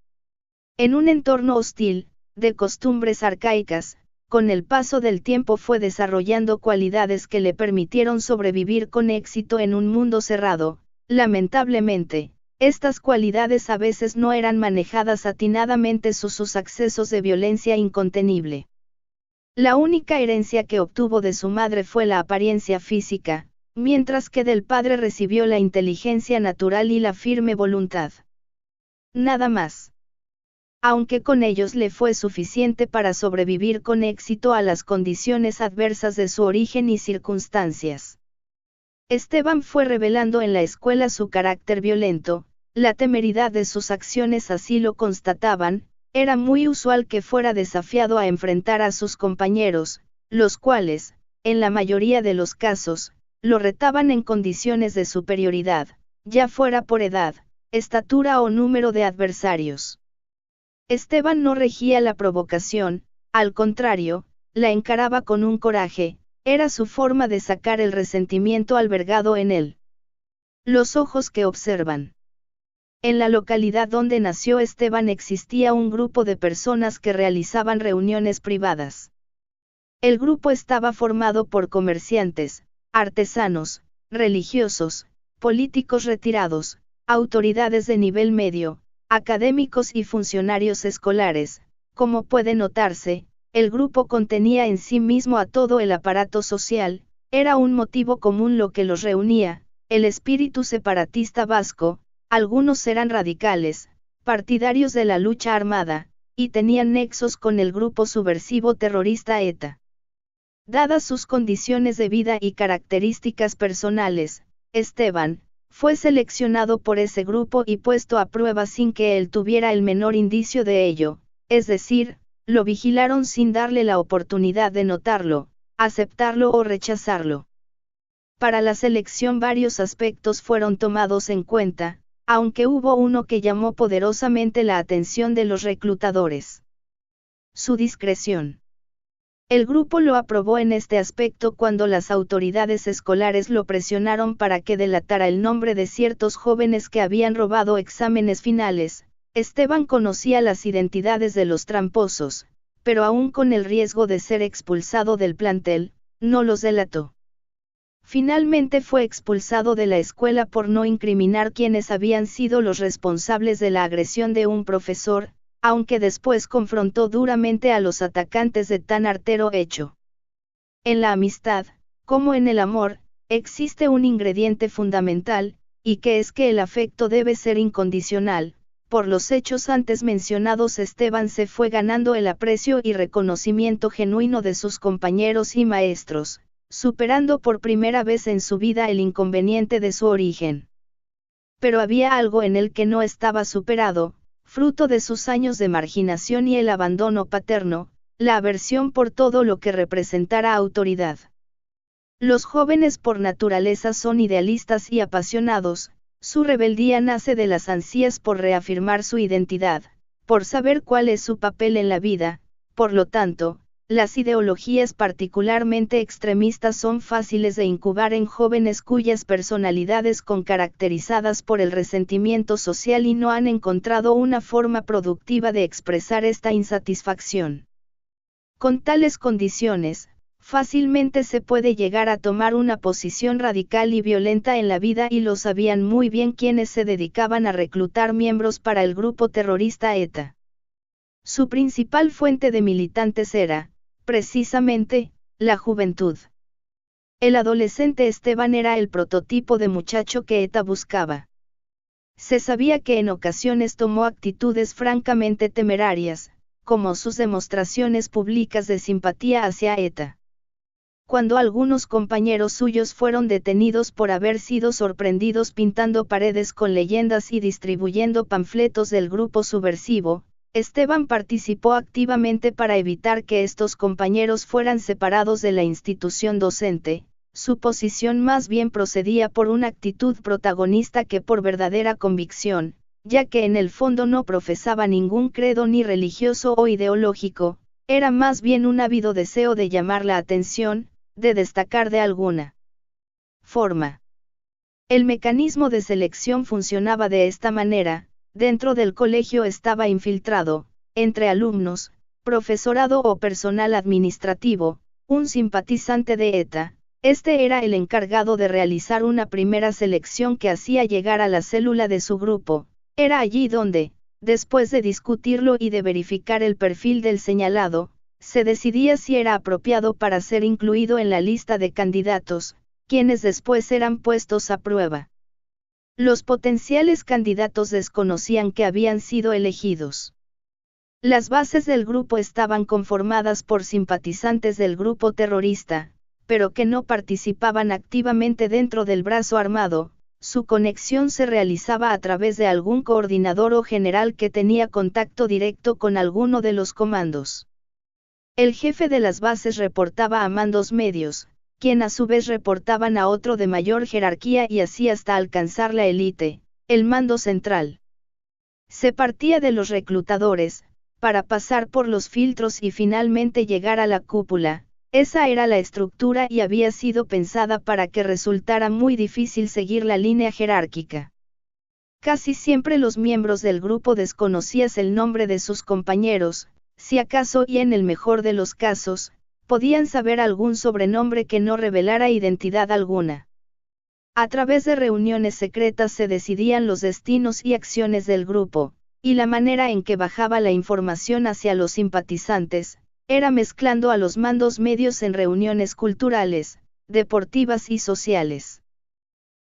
En un entorno hostil, de costumbres arcaicas, con el paso del tiempo fue desarrollando cualidades que le permitieron sobrevivir con éxito en un mundo cerrado. Lamentablemente, estas cualidades a veces no eran manejadas atinadamente sus accesos de violencia incontenible. La única herencia que obtuvo de su madre fue la apariencia física, mientras que del padre recibió la inteligencia natural y la firme voluntad. Nada más. Aunque con ellos le fue suficiente para sobrevivir con éxito a las condiciones adversas de su origen y circunstancias. Esteban fue revelando en la escuela su carácter violento, la temeridad de sus acciones así lo constataban, era muy usual que fuera desafiado a enfrentar a sus compañeros, los cuales, en la mayoría de los casos, lo retaban en condiciones de superioridad, ya fuera por edad, estatura o número de adversarios. Esteban no regía la provocación, al contrario, la encaraba con un coraje, era su forma de sacar el resentimiento albergado en él. Los ojos que observan. En la localidad donde nació Esteban existía un grupo de personas que realizaban reuniones privadas. El grupo estaba formado por comerciantes, artesanos, religiosos, políticos retirados, autoridades de nivel medio, académicos y funcionarios escolares. Como puede notarse, el grupo contenía en sí mismo a todo el aparato social, era un motivo común lo que los reunía, el espíritu separatista vasco. Algunos eran radicales, partidarios de la lucha armada, y tenían nexos con el grupo subversivo terrorista ETA. Dadas sus condiciones de vida y características personales, Esteban fue seleccionado por ese grupo y puesto a prueba sin que él tuviera el menor indicio de ello, es decir, lo vigilaron sin darle la oportunidad de notarlo, aceptarlo o rechazarlo. Para la selección varios aspectos fueron tomados en cuenta, aunque hubo uno que llamó poderosamente la atención de los reclutadores. Su discreción. El grupo lo aprobó en este aspecto cuando las autoridades escolares lo presionaron para que delatara el nombre de ciertos jóvenes que habían robado exámenes finales. Esteban conocía las identidades de los tramposos, pero aún con el riesgo de ser expulsado del plantel, no los delató. Finalmente fue expulsado de la escuela por no incriminar quienes habían sido los responsables de la agresión de un profesor, aunque después confrontó duramente a los atacantes de tan artero hecho. En la amistad, como en el amor, existe un ingrediente fundamental, y que es que el afecto debe ser incondicional. Por los hechos antes mencionados Esteban se fue ganando el aprecio y reconocimiento genuino de sus compañeros y maestros, superando por primera vez en su vida el inconveniente de su origen. Pero había algo en él que no estaba superado, fruto de sus años de marginación y el abandono paterno, la aversión por todo lo que representara autoridad. Los jóvenes por naturaleza son idealistas y apasionados, su rebeldía nace de las ansias por reafirmar su identidad, por saber cuál es su papel en la vida. Por lo tanto, las ideologías particularmente extremistas son fáciles de incubar en jóvenes cuyas personalidades son caracterizadas por el resentimiento social y no han encontrado una forma productiva de expresar esta insatisfacción. Con tales condiciones, fácilmente se puede llegar a tomar una posición radical y violenta en la vida, y lo sabían muy bien quienes se dedicaban a reclutar miembros para el grupo terrorista ETA. Su principal fuente de militantes era, precisamente, la juventud. El adolescente Esteban era el prototipo de muchacho que ETA buscaba. Se sabía que en ocasiones tomó actitudes francamente temerarias, como sus demostraciones públicas de simpatía hacia ETA. Cuando algunos compañeros suyos fueron detenidos por haber sido sorprendidos pintando paredes con leyendas y distribuyendo panfletos del grupo subversivo, Esteban participó activamente para evitar que estos compañeros fueran separados de la institución docente. Su posición más bien procedía por una actitud protagonista que por verdadera convicción, ya que en el fondo no profesaba ningún credo ni religioso o ideológico, era más bien un ávido deseo de llamar la atención, de destacar de alguna forma. El mecanismo de selección funcionaba de esta manera: dentro del colegio estaba infiltrado, entre alumnos, profesorado o personal administrativo, un simpatizante de ETA. Este era el encargado de realizar una primera selección que hacía llegar a la célula de su grupo. Era allí donde, después de discutirlo y de verificar el perfil del señalado, se decidía si era apropiado para ser incluido en la lista de candidatos, quienes después eran puestos a prueba. Los potenciales candidatos desconocían que habían sido elegidos. Las bases del grupo estaban conformadas por simpatizantes del grupo terrorista, pero que no participaban activamente dentro del brazo armado. Su conexión se realizaba a través de algún coordinador o general que tenía contacto directo con alguno de los comandos. El jefe de las bases reportaba a mandos medios, quien a su vez reportaban a otro de mayor jerarquía, y así hasta alcanzar la élite, el mando central. Se partía de los reclutadores, para pasar por los filtros y finalmente llegar a la cúpula. Esa era la estructura y había sido pensada para que resultara muy difícil seguir la línea jerárquica. Casi siempre los miembros del grupo desconocían el nombre de sus compañeros, si acaso, y en el mejor de los casos, podían saber algún sobrenombre que no revelara identidad alguna. A través de reuniones secretas se decidían los destinos y acciones del grupo, y la manera en que bajaba la información hacia los simpatizantes, era mezclando a los mandos medios en reuniones culturales, deportivas y sociales.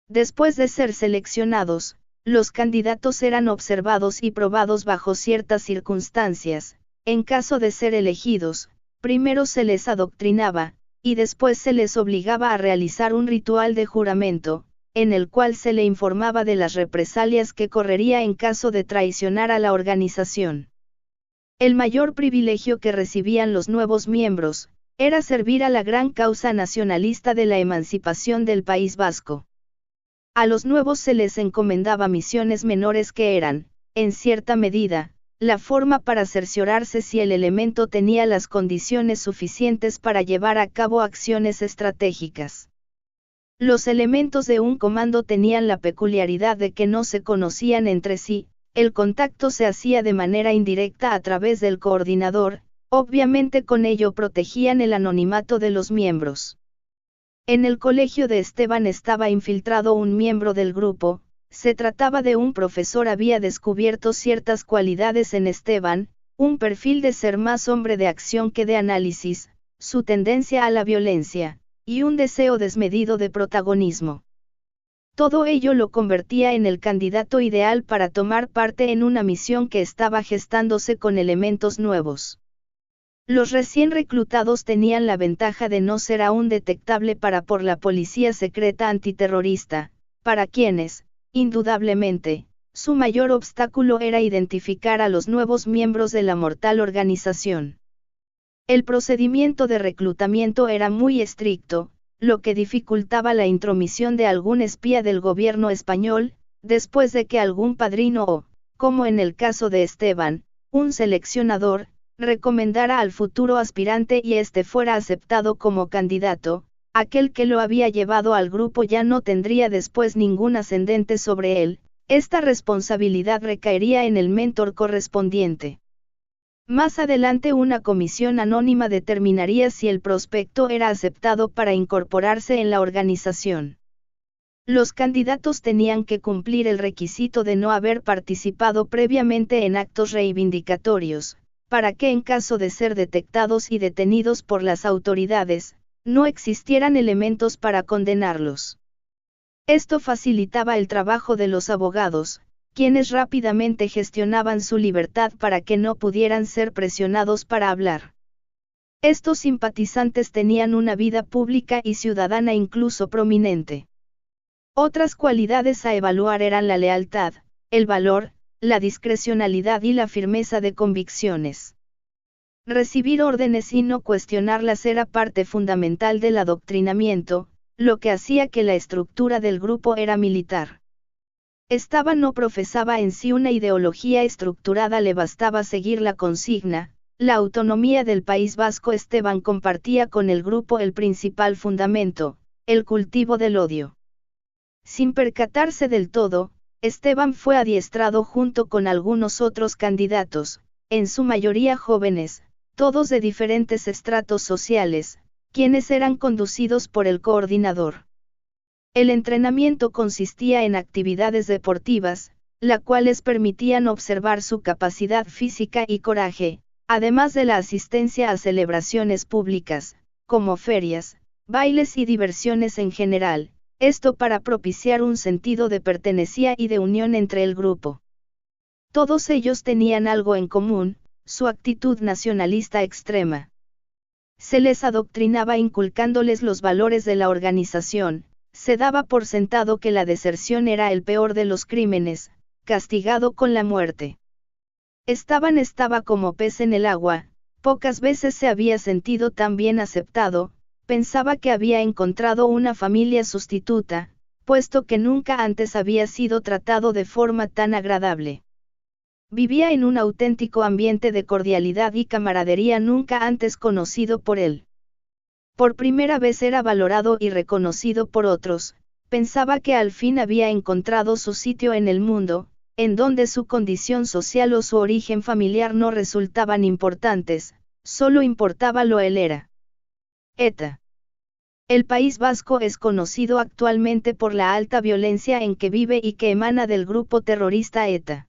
Después de ser seleccionados, los candidatos eran observados y probados bajo ciertas circunstancias. En caso de ser elegidos, primero se les adoctrinaba, y después se les obligaba a realizar un ritual de juramento, en el cual se le informaba de las represalias que correría en caso de traicionar a la organización. El mayor privilegio que recibían los nuevos miembros, era servir a la gran causa nacionalista de la emancipación del País Vasco. A los nuevos se les encomendaba misiones menores que eran, en cierta medida, la forma para cerciorarse si el elemento tenía las condiciones suficientes para llevar a cabo acciones estratégicas. Los elementos de un comando tenían la peculiaridad de que no se conocían entre sí, el contacto se hacía de manera indirecta a través del coordinador, obviamente con ello protegían el anonimato de los miembros. En el colegio de Esteban estaba infiltrado un miembro del grupo. Se trataba de un profesor. Había descubierto ciertas cualidades en Esteban, un perfil de ser más hombre de acción que de análisis, su tendencia a la violencia, y un deseo desmedido de protagonismo. Todo ello lo convertía en el candidato ideal para tomar parte en una misión que estaba gestándose con elementos nuevos. Los recién reclutados tenían la ventaja de no ser aún detectable por la policía secreta antiterrorista, para quienes, indudablemente, su mayor obstáculo era identificar a los nuevos miembros de la mortal organización. El procedimiento de reclutamiento era muy estricto, lo que dificultaba la intromisión de algún espía del gobierno español, después de que algún padrino o, como en el caso de Esteban, un seleccionador, recomendara al futuro aspirante y éste fuera aceptado como candidato, aquel que lo había llevado al grupo ya no tendría después ningún ascendente sobre él, esta responsabilidad recaería en el mentor correspondiente. Más adelante una comisión anónima determinaría si el prospecto era aceptado para incorporarse en la organización. Los candidatos tenían que cumplir el requisito de no haber participado previamente en actos reivindicatorios, para que en caso de ser detectados y detenidos por las autoridades, no existieran elementos para condenarlos. Esto facilitaba el trabajo de los abogados, quienes rápidamente gestionaban su libertad para que no pudieran ser presionados para hablar. Estos simpatizantes tenían una vida pública y ciudadana incluso prominente. Otras cualidades a evaluar eran la lealtad, el valor, la discrecionalidad y la firmeza de convicciones. Recibir órdenes y no cuestionarlas era parte fundamental del adoctrinamiento, lo que hacía que la estructura del grupo era militar. Esteban no profesaba en sí una ideología estructurada, le bastaba seguir la consigna, la autonomía del País Vasco. Esteban compartía con el grupo el principal fundamento, el cultivo del odio. Sin percatarse del todo, Esteban fue adiestrado junto con algunos otros candidatos, en su mayoría jóvenes, todos de diferentes estratos sociales, quienes eran conducidos por el coordinador. El entrenamiento consistía en actividades deportivas, las cuales permitían observar su capacidad física y coraje, además de la asistencia a celebraciones públicas, como ferias, bailes y diversiones en general, esto para propiciar un sentido de pertenencia y de unión entre el grupo. Todos ellos tenían algo en común, su actitud nacionalista extrema. Se les adoctrinaba inculcándoles los valores de la organización. Se daba por sentado que la deserción era el peor de los crímenes, castigado con la muerte. Esteban estaba como pez en el agua, pocas veces se había sentido tan bien aceptado, pensaba que había encontrado una familia sustituta, puesto que nunca antes había sido tratado de forma tan agradable. Vivía en un auténtico ambiente de cordialidad y camaradería nunca antes conocido por él. Por primera vez era valorado y reconocido por otros, pensaba que al fin había encontrado su sitio en el mundo, en donde su condición social o su origen familiar no resultaban importantes, solo importaba lo él era. ETA. El País Vasco es conocido actualmente por la alta violencia en que vive y que emana del grupo terrorista ETA.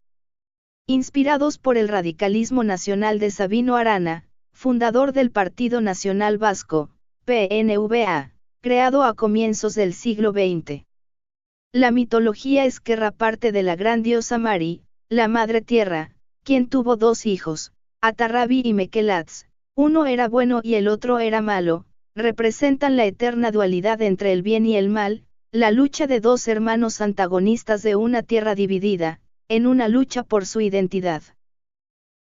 Inspirados por el radicalismo nacional de Sabino Arana, fundador del Partido Nacional Vasco, PNVA, creado a comienzos del siglo XX. La mitología esquerra parte de la gran diosa Mari, la Madre Tierra, quien tuvo dos hijos, Atarrabi y Mekelatz, uno era bueno y el otro era malo, representan la eterna dualidad entre el bien y el mal, la lucha de dos hermanos antagonistas de una tierra dividida, en una lucha por su identidad.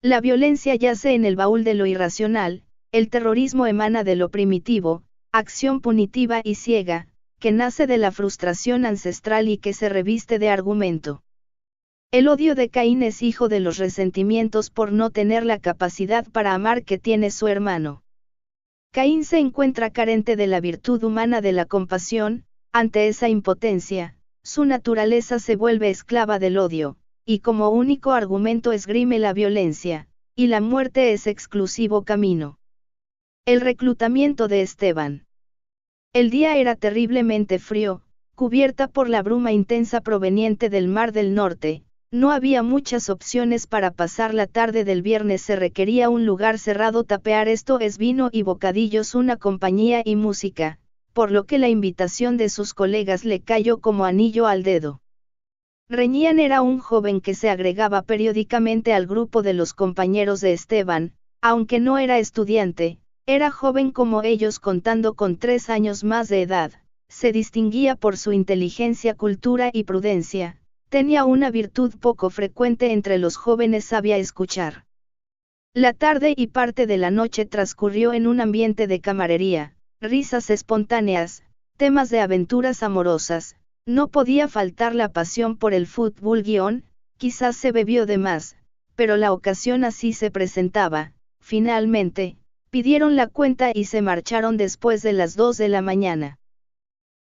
La violencia yace en el baúl de lo irracional. El terrorismo emana de lo primitivo, acción punitiva y ciega, que nace de la frustración ancestral y que se reviste de argumento. El odio de Caín es hijo de los resentimientos por no tener la capacidad para amar que tiene su hermano. Caín se encuentra carente de la virtud humana de la compasión. Ante esa impotencia, su naturaleza se vuelve esclava del odio, y como único argumento esgrime la violencia, y la muerte es exclusivo camino. El reclutamiento de Esteban. El día era terriblemente frío, cubierta por la bruma intensa proveniente del Mar del Norte, no había muchas opciones para pasar la tarde del viernes, se requería un lugar cerrado, tapear, esto es vino y bocadillos, una compañía y música, por lo que la invitación de sus colegas le cayó como anillo al dedo. Reñían era un joven que se agregaba periódicamente al grupo de los compañeros de Esteban, aunque no era estudiante. Era joven como ellos contando con 3 años más de edad, se distinguía por su inteligencia, cultura y prudencia, tenía una virtud poco frecuente entre los jóvenes: sabía escuchar. La tarde y parte de la noche transcurrió en un ambiente de camaradería, risas espontáneas, temas de aventuras amorosas, no podía faltar la pasión por el fútbol, quizás se bebió de más, pero la ocasión así se presentaba. Finalmente, pidieron la cuenta y se marcharon después de las 2 de la mañana.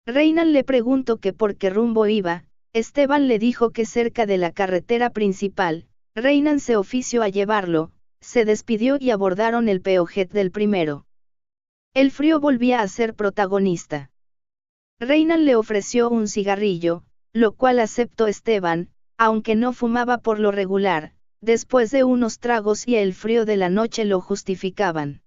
Reinan le preguntó que por qué rumbo iba. Esteban le dijo que cerca de la carretera principal. Reinan se ofició a llevarlo, se despidió y abordaron el peojet del primero. El frío volvía a ser protagonista. Reinan le ofreció un cigarrillo, lo cual aceptó Esteban, aunque no fumaba por lo regular, después de unos tragos y el frío de la noche lo justificaban.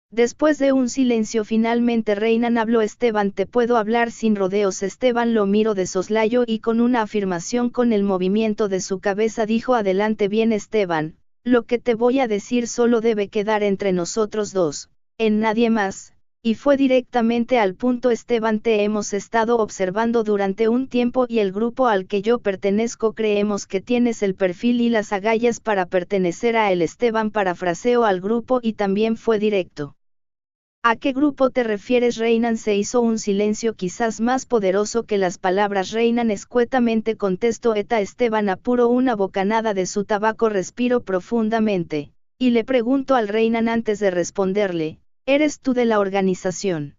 Después de un silencio finalmente Reinan habló. Esteban, ¿te puedo hablar sin rodeos? Esteban lo miró de soslayo y con una afirmación con el movimiento de su cabeza dijo: adelante. Bien Esteban, lo que te voy a decir solo debe quedar entre nosotros dos, en nadie más. Y fue directamente al punto. Esteban, te hemos estado observando durante un tiempo y el grupo al que yo pertenezco creemos que tienes el perfil y las agallas para pertenecer a él. Esteban parafraseó al grupo y también fue directo. ¿A qué grupo te refieres? Reinan se hizo un silencio quizás más poderoso que las palabras. Reinan escuetamente contestó. Esteban apuró una bocanada de su tabaco, respiró profundamente, y le preguntó al Reinan antes de responderle: ¿eres tú de la organización?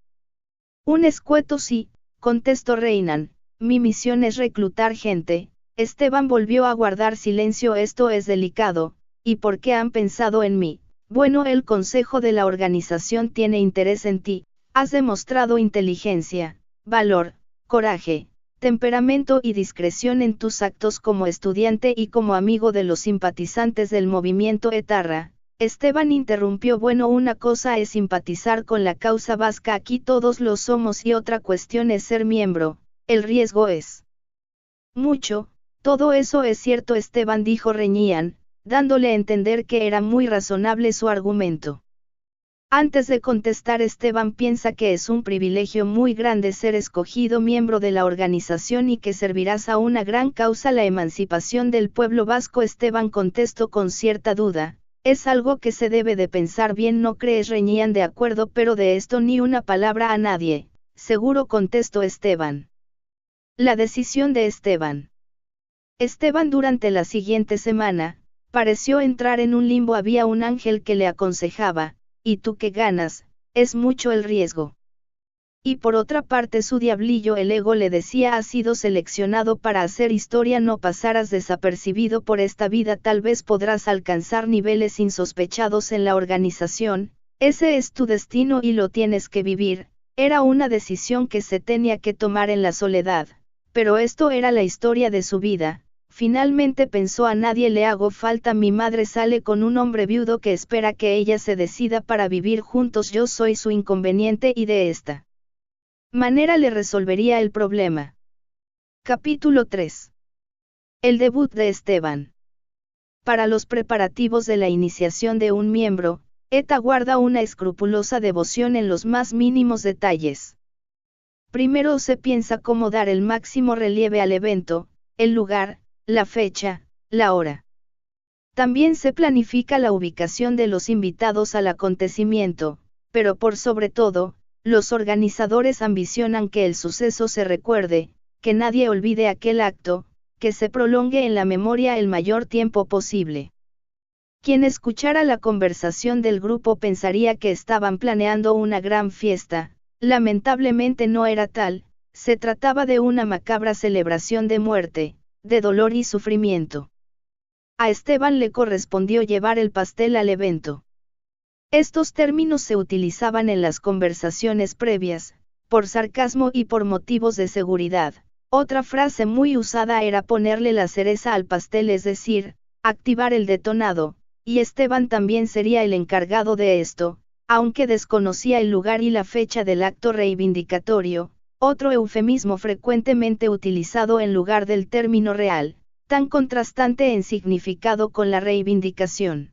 Un escueto sí, contestó Reinan, mi misión es reclutar gente. Esteban volvió a guardar silencio. Esto es delicado, ¿y por qué han pensado en mí? Bueno, el consejo de la organización tiene interés en ti, has demostrado inteligencia, valor, coraje, temperamento y discreción en tus actos como estudiante y como amigo de los simpatizantes del movimiento etarra. Esteban interrumpió. Bueno, una cosa es simpatizar con la causa vasca, aquí todos lo somos, y otra cuestión es ser miembro, el riesgo es mucho. Todo eso es cierto, Esteban dijo. Reñían, dándole a entender que era muy razonable su argumento. Antes de contestar, Esteban piensa que es un privilegio muy grande ser escogido miembro de la organización y que servirás a una gran causa, la emancipación del pueblo vasco. Esteban contestó con cierta duda: es algo que se debe de pensar bien, ¿no crees? Reñían de acuerdo, pero de esto ni una palabra a nadie. Seguro, contestó Esteban. La decisión de Esteban. Esteban durante la siguiente semana pareció entrar en un limbo. Había un ángel que le aconsejaba: ¿y tú qué ganas? Es mucho el riesgo. Y por otra parte su diablillo, el ego, le decía: has sido seleccionado para hacer historia, no pasarás desapercibido por esta vida, tal vez podrás alcanzar niveles insospechados en la organización, ese es tu destino y lo tienes que vivir. Era una decisión que se tenía que tomar en la soledad, pero esto era la historia de su vida. Finalmente pensó: a nadie le hago falta, mi madre sale con un hombre viudo que espera que ella se decida para vivir juntos, yo soy su inconveniente y de esta manera le resolvería el problema. Capítulo 3. El debut de Esteban. Para los preparativos de la iniciación de un miembro, ETA guarda una escrupulosa devoción en los más mínimos detalles. Primero se piensa cómo dar el máximo relieve al evento, el lugar, la fecha, la hora. También se planifica la ubicación de los invitados al acontecimiento, pero por sobre todo, los organizadores ambicionan que el suceso se recuerde, que nadie olvide aquel acto, que se prolongue en la memoria el mayor tiempo posible. Quien escuchara la conversación del grupo pensaría que estaban planeando una gran fiesta. Lamentablemente no era tal, se trataba de una macabra celebración de muerte, de dolor y sufrimiento. A Esteban le correspondió llevar el pastel al evento. Estos términos se utilizaban en las conversaciones previas, por sarcasmo y por motivos de seguridad. Otra frase muy usada era ponerle la cereza al pastel, es decir, activar el detonado, y Esteban también sería el encargado de esto, aunque desconocía el lugar y la fecha del acto reivindicatorio, otro eufemismo frecuentemente utilizado en lugar del término real, tan contrastante en significado con la reivindicación.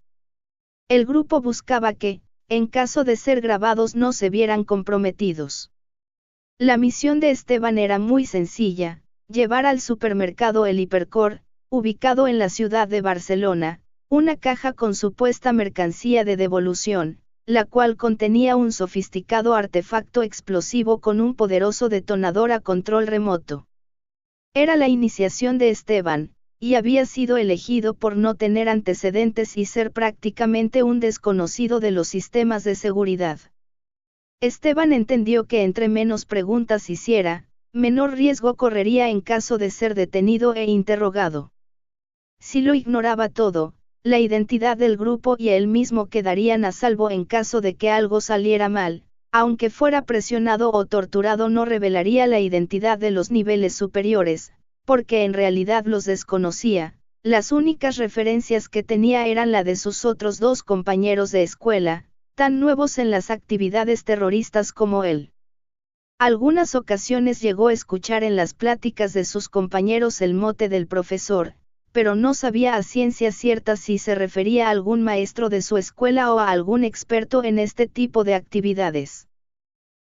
El grupo buscaba que, en caso de ser grabados, no se vieran comprometidos. La misión de Esteban era muy sencilla: llevar al supermercado El Hipercor, ubicado en la ciudad de Barcelona, una caja con supuesta mercancía de devolución, la cual contenía un sofisticado artefacto explosivo con un poderoso detonador a control remoto. Era la iniciación de Esteban, y había sido elegido por no tener antecedentes y ser prácticamente un desconocido de los sistemas de seguridad. Esteban entendió que entre menos preguntas hiciera, menor riesgo correría en caso de ser detenido e interrogado. Si lo ignoraba todo, la identidad del grupo y él mismo quedarían a salvo en caso de que algo saliera mal. Aunque fuera presionado o torturado no revelaría la identidad de los niveles superiores, porque en realidad los desconocía. Las únicas referencias que tenía eran la de sus otros dos compañeros de escuela, tan nuevos en las actividades terroristas como él. Algunas ocasiones llegó a escuchar en las pláticas de sus compañeros el mote del profesor, pero no sabía a ciencia cierta si se refería a algún maestro de su escuela o a algún experto en este tipo de actividades.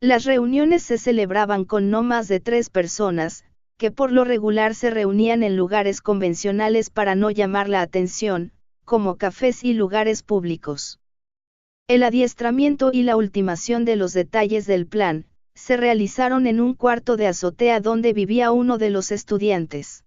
Las reuniones se celebraban con no más de 3 personas, que por lo regular se reunían en lugares convencionales para no llamar la atención, como cafés y lugares públicos. El adiestramiento y la ultimación de los detalles del plan, se realizaron en un cuarto de azotea donde vivía uno de los estudiantes.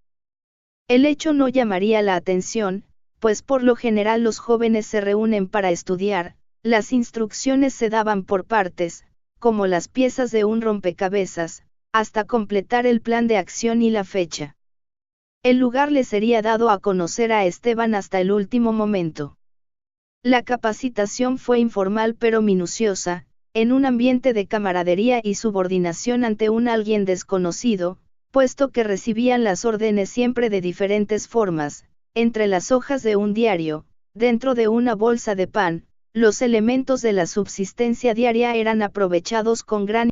El hecho no llamaría la atención, pues por lo general los jóvenes se reúnen para estudiar, las instrucciones se daban por partes, como las piezas de un rompecabezas, hasta completar el plan de acción y la fecha. El lugar le sería dado a conocer a Esteban hasta el último momento. La capacitación fue informal pero minuciosa, en un ambiente de camaradería y subordinación ante un alguien desconocido, puesto que recibían las órdenes siempre de diferentes formas, entre las hojas de un diario, dentro de una bolsa de pan. Los elementos de la subsistencia diaria eran aprovechados con gran